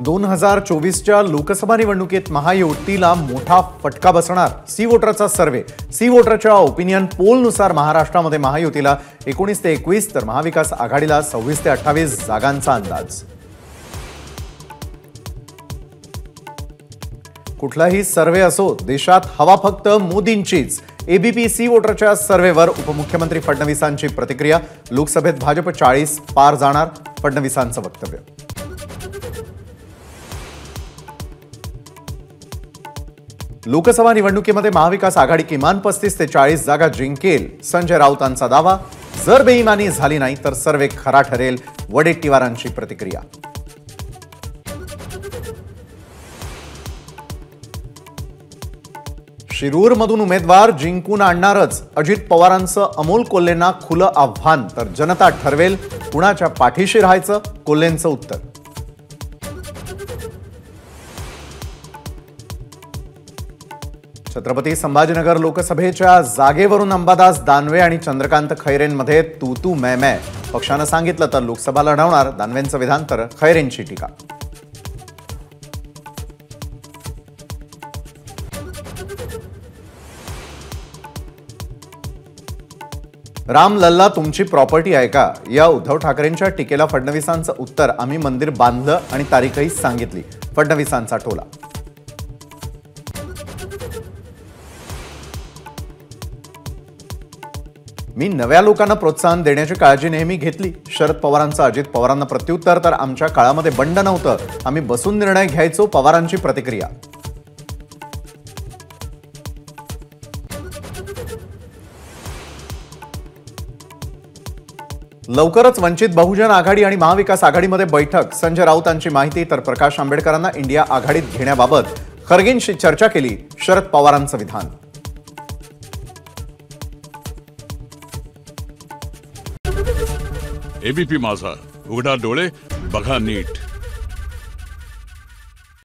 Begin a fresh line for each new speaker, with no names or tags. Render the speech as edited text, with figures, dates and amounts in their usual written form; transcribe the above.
2024च्या लोकसभा निवडणुकीत महायुतीला मोठा फटका बसणार। सी वोटरचा सर्व्हे। सी वोटरच्या ओपिनियन पोलनुसार महाराष्ट्रामध्ये महायुतीला 19 ते 21 तर महाविकास आघाडीला 26 ते 28 जागांचा अंदाज। कुठलाही सर्व्हे असो, देशात हवा फक्त मोदींचीच। एबीपी सी वोटरच्या सर्व्हेवर उपमुख्यमंत्री फडणवीसांची प्रतिक्रिया। लोकसभेत भाजप 40 पार जाणार, फडणवीसांचं वक्तव्य। लोकसभा निवडणुकीमध्ये महाविकास आघाडी किमान 35 ते 40 जागा जिंकेल, संजय राऊतांचा दावा। जर बेईमानी झाली नाही तर सर्व्हे खरा ठरेल, वडेट्टीवारांची प्रतिक्रिया। शिरूरमधून उमेदवार जिंकून आणणारच, अजित पवारांचं अमोल कोल्हेंना खुलं आव्हान। तर जनता ठरवेल कुणाच्या पाठीशी राहायचं, कोल्हेंचं उत्तर। छत्रपती संभाजीनगर लोकसभेच्या जागेवरून अंबादास दानवे आणि चंद्रकांत खैरेंमध्ये तू मैं मैं। पक्षानं सांगितलं तर लोकसभा लढवणार, दानवेंचं विधान तर खैरेंची टीका। राम लल्ला तुमची प्रॉपर्टी आहे का, या उद्धव ठाकरेंच्या टीकेला फडणवीसांचं उत्तर। आम्ही मंदिर बांधलं आणि तारीखही सांगितली, फडणवीसांचा टोला। मी नव्या लोकांना प्रोत्साहन देण्याची काळजी नेहमी घेतली, शरद पवारांचं अजित पवारांना प्रत्युत्तर। तर आमच्या काळामध्ये बंड नव्हतं, आम्ही बसून निर्णय घ्यायचो, पवारांची प्रतिक्रिया। लवकरच वंचित बहुजन आघाडी आणि महाविकास आघाडीमध्ये बैठक, संजय राऊतांची माहिती। तर प्रकाश आंबेडकरांना इंडिया आघाडीत घेण्याबाबत खरगेंशी चर्चा केली, शरद पवारांचं विधान।
एबीपी माझा, उघडा डोळे बघा नीट।